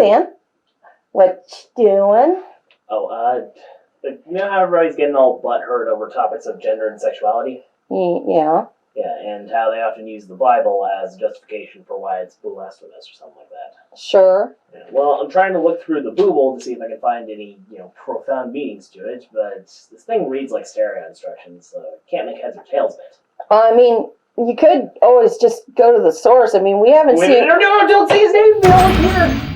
Zan. What you doing? Oh, you know how everybody's getting all butthurt over topics of gender and sexuality? Yeah. Yeah, and how they often use the Bible as justification for why it's blasphemous or something like that. Sure. Yeah, well, I'm trying to look through the Bible to see if I can find any, profound meanings to it, but this thing reads like stereo instructions, so I can't make heads or tails of it. I mean, you could always just go to the source. I mean, we haven't seen... No, don't say his name! Here!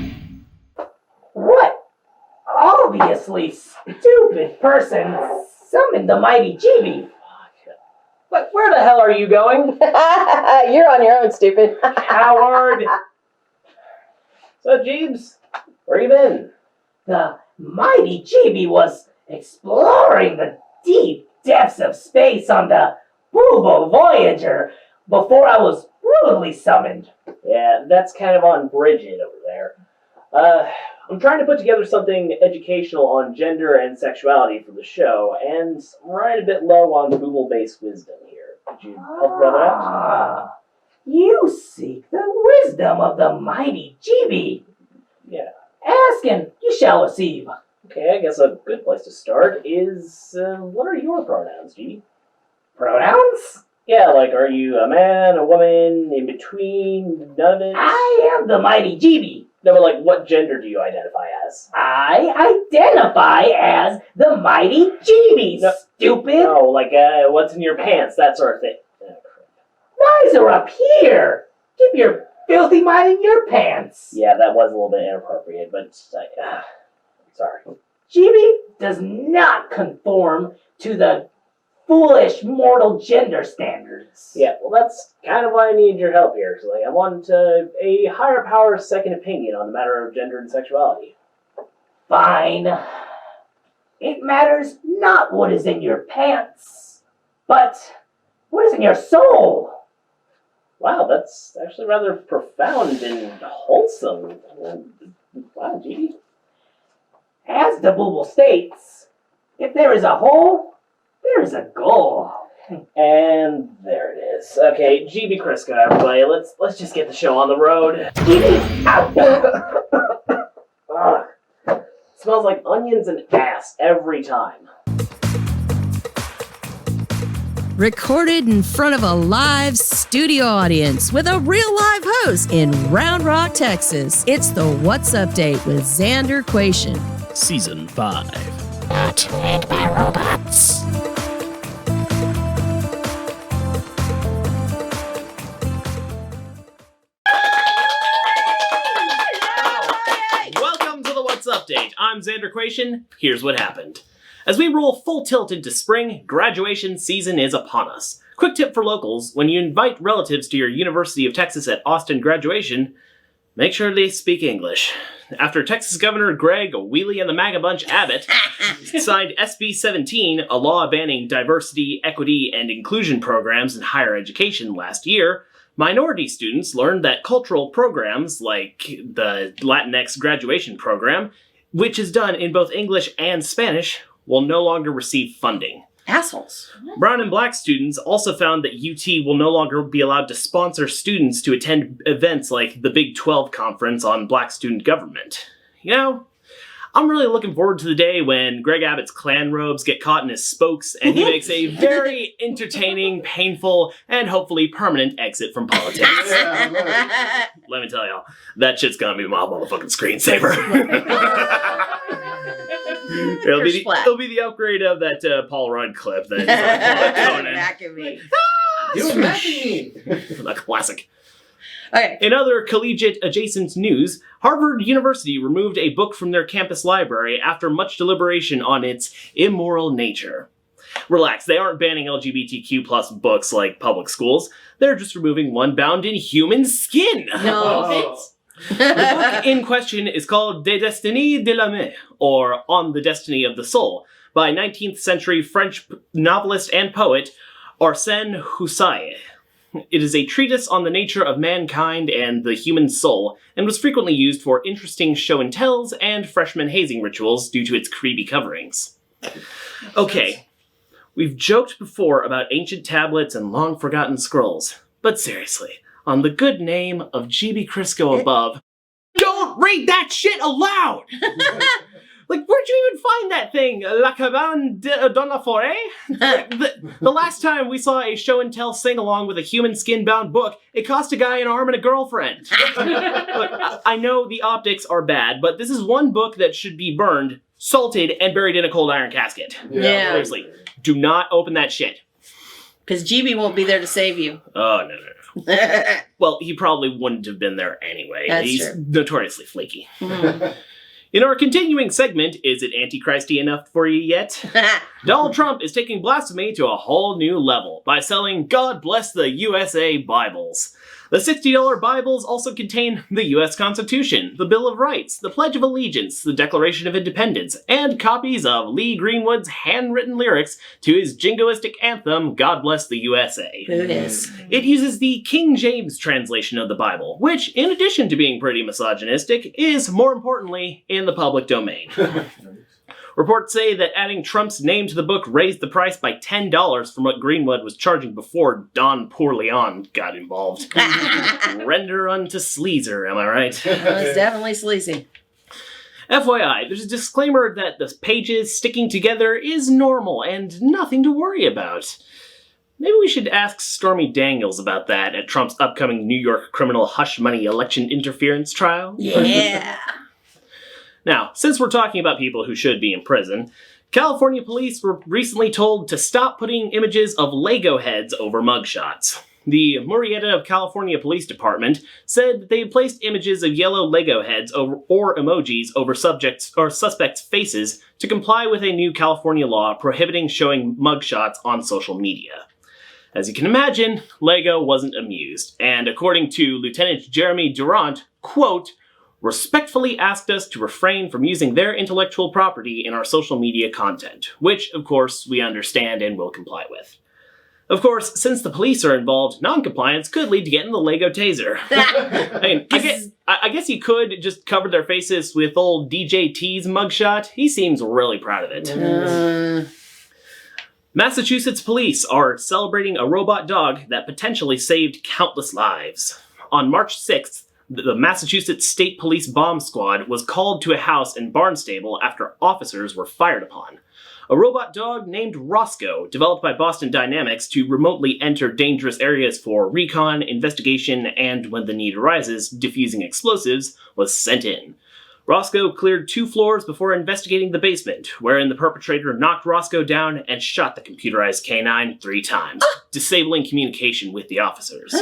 What obviously stupid person summoned the mighty Chibi? But where the hell are you going? You're on your own, stupid. Coward! So, Jeeves, where you been? The mighty Chibi was exploring the deep depths of space on the Boobo Voyager before I was rudely summoned. Yeah, that's kind of on Bridget over there. I'm trying to put together something educational on gender and sexuality for the show, and I'm running a bit low on Google-based wisdom here. Could you help brother out? You seek the wisdom of the mighty Chibi. Yeah. Ask and you shall receive. Okay, I guess a good place to start is, what are your pronouns, G? Pronouns? Yeah, like, are you a man, a woman, in between, none of it? I am the mighty Chibi. No, but like, what gender do you identify as? I identify as the mighty Chibi, No. stupid. No, like, what's in your pants, that sort of thing. Eyes are up here. Keep your filthy mind in your pants. Yeah, that was a little bit inappropriate, but, sorry. Chibi does not conform to the foolish mortal gender standards. Yeah, well, that's kind of why I need your help here. So, I want a higher power's second opinion on the matter of gender and sexuality. Fine. It matters not what is in your pants, but what is in your soul. Wow, that's actually rather profound and wholesome. Wow, G. As the Booble states, if there is a hole, there is a goal. And there it is. Okay, GB Crisco, everybody. Let's just get the show on the road. GB out. Ugh. Smells like onions and ass every time. Recorded in front of a live studio audience with a real live host in Round Rock, Texas. It's the What's Update with Xander IMDb. Season 5. Not made by robots. Welcome to the What's Update. I'm Xander IMDb. Here's what happened. As we roll full tilt into spring, graduation season is upon us. Quick tip for locals, when you invite relatives to your University of Texas at Austin graduation, make sure they speak English. After Texas Governor Greg Wheelie and the MAGA Bunch Abbott signed SB17, a law banning diversity, equity, and inclusion programs in higher education last year, minority students learned that cultural programs like the Latinx graduation program, which is done in both English and Spanish, will no longer receive funding. Assholes. Brown and black students also found that UT will no longer be allowed to sponsor students to attend events like the Big 12 Conference on Black Student Government. You know, I'm really looking forward to the day when Greg Abbott's Klan robes get caught in his spokes and he makes a very entertaining, painful, and hopefully permanent exit from politics. Let me tell y'all, that shit's gonna be my motherfucking screensaver. It'll be the upgrade of that Paul Rudd clip that Conan. Back at me. You smacking me. A classic. Okay. In other collegiate adjacent news, Harvard University removed a book from their campus library after much deliberation on its immoral nature. Relax, they aren't banning LGBTQ plus books like public schools. They're just removing one bound in human skin. No. The book in question is called De Destinée de l'Âme, or On the Destiny of the Soul, by 19th century French novelist and poet Arsène Houssaye. It is a treatise on the nature of mankind and the human soul, and was frequently used for interesting show and tells and freshman hazing rituals due to its creepy coverings. Okay, we've joked before about ancient tablets and long-forgotten scrolls, but seriously, on the good name of GB Crisco above, Don't read that shit aloud! Like, where'd you even find that thing? La Cabane dans la Forêt? The last time we saw a show and tell sing-along with a human skin-bound book, it cost a guy an arm and a girlfriend. Look, I know the optics are bad, but this is one book that should be burned, salted, and buried in a cold iron casket. Yeah. Seriously, do not open that shit. Because GB won't be there to save you. Oh, no. Well, he probably wouldn't have been there anyway. That's He's true. notoriously flaky. In our continuing segment, is it Antichristy enough for you yet? Donald Trump is taking blasphemy to a whole new level by selling God Bless the USA Bibles. The $60 Bibles also contain the U.S. Constitution, the Bill of Rights, the Pledge of Allegiance, the Declaration of Independence, and copies of Lee Greenwood's handwritten lyrics to his jingoistic anthem, God Bless the USA. Who is? It uses the King James translation of the Bible, which, in addition to being pretty misogynistic, is, more importantly, in the public domain. Reports say that adding Trump's name to the book raised the price by $10 from what Greenwood was charging before Don Pourleon got involved. Render unto sleazer, am I right? It's definitely sleazy. FYI, there's a disclaimer that the pages sticking together is normal and nothing to worry about. Maybe we should ask Stormy Daniels about that at Trump's upcoming New York criminal hush money election interference trial. Yeah. Now, since we're talking about people who should be in prison, California police were recently told to stop putting images of Lego heads over mugshots. The Murrieta, California Police Department said that they had placed images of yellow Lego heads or emojis over subjects or suspects' faces to comply with a new California law prohibiting showing mugshots on social media. As you can imagine, Lego wasn't amused, and according to Lieutenant Jeremy Durant, quote, respectfully asked us to refrain from using their intellectual property in our social media content, which, of course, we understand and will comply with. Of course, since the police are involved, non-compliance could lead to getting the Lego taser. I guess you could just cover their faces with old DJ T's mugshot. He seems really proud of it. Massachusetts police are celebrating a robot dog that potentially saved countless lives. On March 6th, the Massachusetts State Police Bomb Squad was called to a house in Barnstable after officers were fired upon. A robot dog named Roscoe, developed by Boston Dynamics to remotely enter dangerous areas for recon, investigation, and, when the need arises, defusing explosives, was sent in. Roscoe cleared 2 floors before investigating the basement, wherein the perpetrator knocked Roscoe down and shot the computerized canine 3 times, disabling communication with the officers.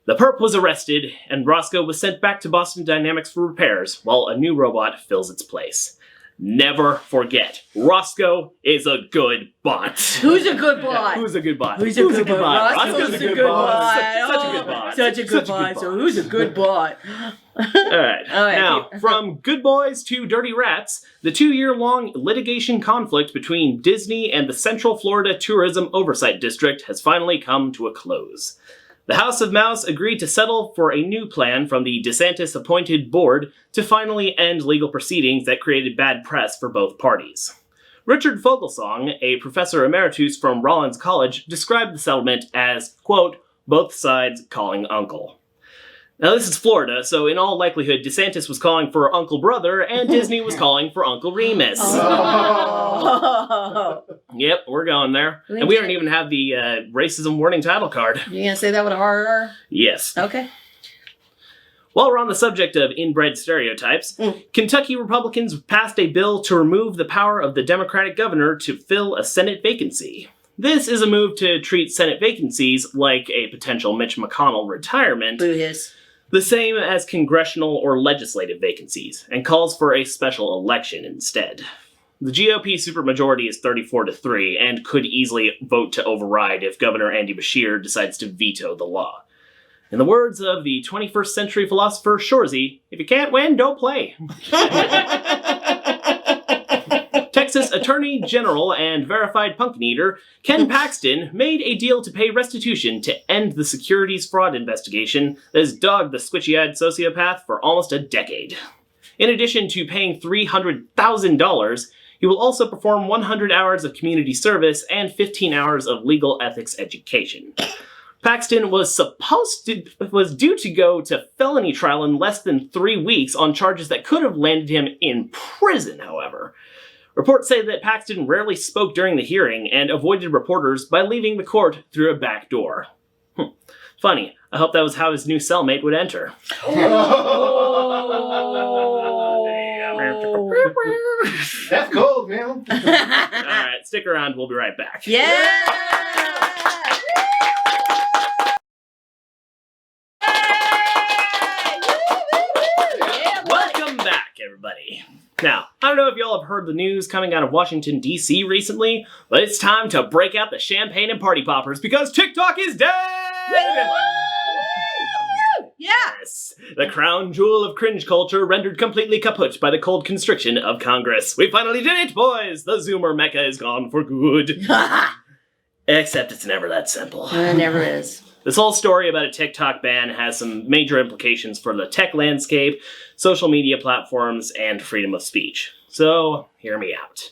The perp was arrested, and Roscoe was sent back to Boston Dynamics for repairs, while a new robot fills its place. Never forget, Roscoe is a good bot. Who's a good bot? Who's a good bot? Who's a good bot? Roscoe's a good bot. Such a good bot. Such a good bot. So who's a good bot? Alright, now, from good boys to dirty rats, the 2-year-long litigation conflict between Disney and the Central Florida Tourism Oversight District has finally come to a close. The House of Mouse agreed to settle for a new plan from the DeSantis-appointed board to finally end legal proceedings that created bad press for both parties. Richard Fogelsong, a professor emeritus from Rollins College, described the settlement as, quote, both sides calling uncle. Now, this is Florida, so in all likelihood, DeSantis was calling for Uncle Brother, and Disney was calling for Uncle Remus. Oh. Yep, we're going there. And we don't even have the racism warning title card. You gonna say that with a R? Yes. Okay. While we're on the subject of inbred stereotypes, Kentucky Republicans passed a bill to remove the power of the Democratic governor to fill a Senate vacancy. This is a move to treat Senate vacancies like a potential Mitch McConnell retirement. Boo hiss. The same as congressional or legislative vacancies, and calls for a special election instead. The GOP supermajority is 34-3 and could easily vote to override if Governor Andy Beshear decides to veto the law. In the words of the 21st century philosopher Shorzy, if you can't win, don't play. Texas Attorney General and verified pumpkin eater Ken Paxton made a deal to pay restitution to end the securities fraud investigation that has dogged the squishy-eyed sociopath for almost a decade. In addition to paying $300,000, he will also perform 100 hours of community service and 15 hours of legal ethics education. Paxton was due to go to felony trial in less than 3 weeks on charges that could have landed him in prison, however. Reports say that Paxton rarely spoke during the hearing and avoided reporters by leaving the court through a back door. Funny. I hope that was how his new cellmate would enter. That's cold, man. Alright, stick around. We'll be right back. Yeah! Welcome back, everybody. Now, I don't know if y'all have heard the news coming out of Washington, D.C. recently, but it's time to break out the champagne and party poppers because TikTok is dead! Yes! The crown jewel of cringe culture rendered completely kaput by the cold constriction of Congress. We finally did it, boys! The Zoomer mecca is gone for good. Except it's never that simple. It never is. This whole story about a TikTok ban has some major implications for the tech landscape, social media platforms, and freedom of speech. So, hear me out.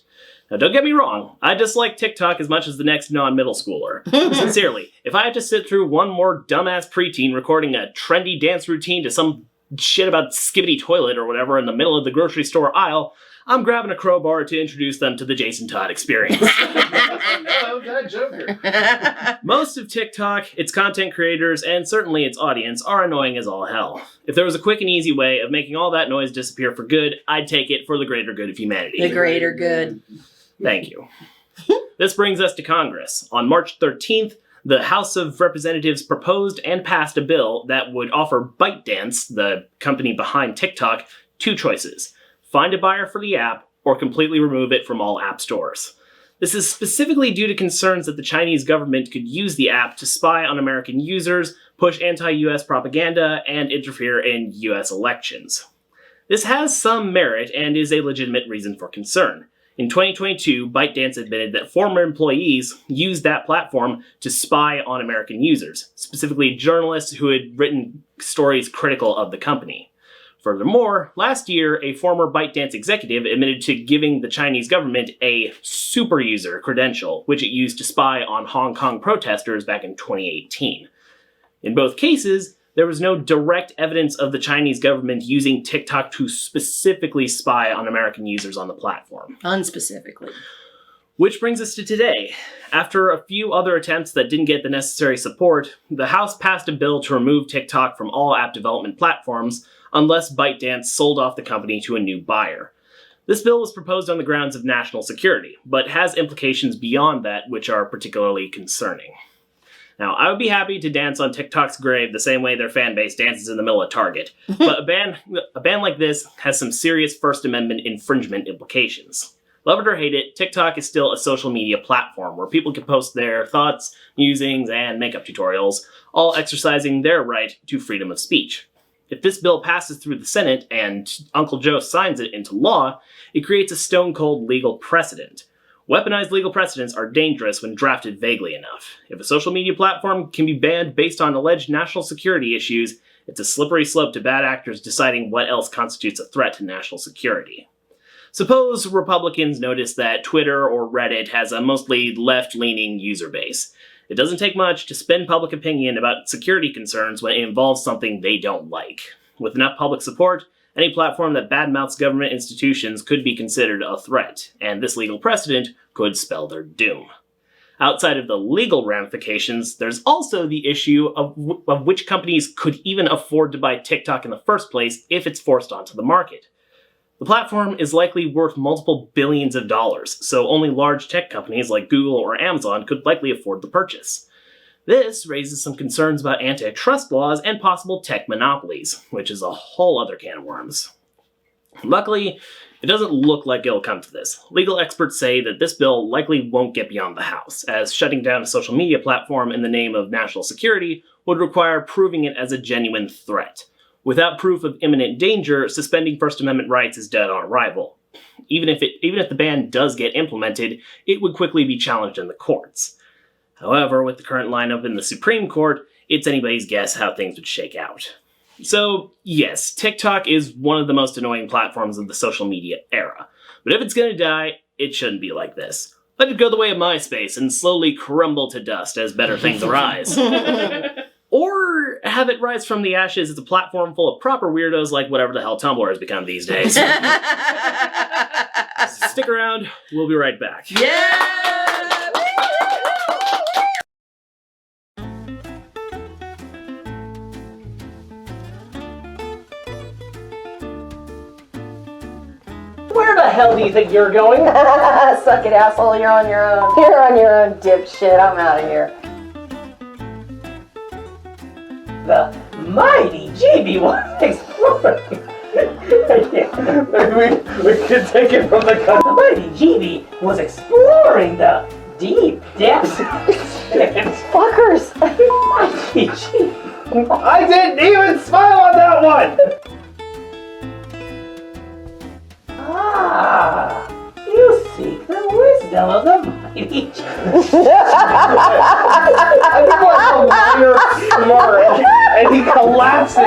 Now, don't get me wrong, I dislike TikTok as much as the next non-middle schooler. Sincerely, if I have to sit through one more dumbass preteen recording a trendy dance routine to some shit about skibbity toilet or whatever in the middle of the grocery store aisle, I'm grabbing a crowbar to introduce them to the Jason Todd experience. Oh, that Joker. Most of TikTok, its content creators, and certainly its audience are annoying as all hell. If there was a quick and easy way of making all that noise disappear for good, I'd take it for the greater good of humanity. The greater good. Thank you. This brings us to Congress. On March 13th, the House of Representatives proposed and passed a bill that would offer ByteDance, the company behind TikTok, 2 choices. Find a buyer for the app, or completely remove it from all app stores. This is specifically due to concerns that the Chinese government could use the app to spy on American users, push anti-US propaganda, and interfere in US elections. This has some merit and is a legitimate reason for concern. In 2022, ByteDance admitted that former employees used that platform to spy on American users, specifically journalists who had written stories critical of the company. Furthermore, last year, a former ByteDance executive admitted to giving the Chinese government a super user credential, which it used to spy on Hong Kong protesters back in 2018. In both cases, there was no direct evidence of the Chinese government using TikTok to specifically spy on American users on the platform. Unspecifically. Which brings us to today. After a few other attempts that didn't get the necessary support, the House passed a bill to remove TikTok from all app development platforms, unless ByteDance sold off the company to a new buyer. This bill was proposed on the grounds of national security, but has implications beyond that which are particularly concerning. Now, I would be happy to dance on TikTok's grave the same way their fan base dances in the middle of Target, but a ban like this has some serious First Amendment infringement implications. Love it or hate it, TikTok is still a social media platform where people can post their thoughts, musings, and makeup tutorials, all exercising their right to freedom of speech. If this bill passes through the Senate and Uncle Joe signs it into law, it creates a stone-cold legal precedent. Weaponized legal precedents are dangerous when drafted vaguely enough. If a social media platform can be banned based on alleged national security issues, it's a slippery slope to bad actors deciding what else constitutes a threat to national security. Suppose Republicans notice that Twitter or Reddit has a mostly left-leaning user base. It doesn't take much to spin public opinion about security concerns when it involves something they don't like. With enough public support, any platform that badmouths government institutions could be considered a threat, and this legal precedent could spell their doom. Outside of the legal ramifications, there's also the issue of which companies could even afford to buy TikTok in the first place if it's forced onto the market. The platform is likely worth multiple billions of dollars, so only large tech companies like Google or Amazon could likely afford the purchase. This raises some concerns about antitrust laws and possible tech monopolies, which is a whole other can of worms. Luckily, it doesn't look like it'll come to this. Legal experts say that this bill likely won't get beyond the House, as shutting down a social media platform in the name of national security would require proving it as a genuine threat. Without proof of imminent danger, suspending First Amendment rights is dead on arrival. Even if the ban does get implemented, it would quickly be challenged in the courts. However, with the current lineup in the Supreme Court, it's anybody's guess how things would shake out. So, yes, TikTok is one of the most annoying platforms of the social media era. But if it's gonna die, it shouldn't be like this. Let it go the way of MySpace and slowly crumble to dust as better things arise. Or have it rise from the ashes as a platform full of proper weirdos like whatever the hell Tumblr has become these days. Stick around, we'll be right back. Yeah! Where the hell do you think you're going? Suck it, asshole. You're on your own. You're on your own, dipshit. I'm out of here. The mighty GB was exploring. we could take it from the The mighty GB was exploring the deep depths of space. Fuckers. Mighty GB. I didn't even smile on that one! Ah, you seek the wisdom of the mighty GB. I think like a minor slur and he collapses.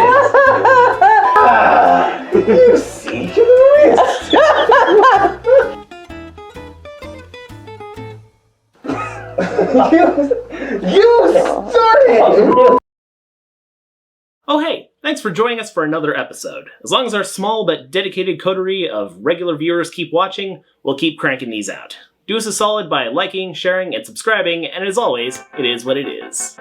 You seek the wisdom. You started! Oh hey, thanks for joining us for another episode. As long as our small but dedicated coterie of regular viewers keep watching, we'll keep cranking these out. Do us a solid by liking, sharing, and subscribing, and as always, it is what it is.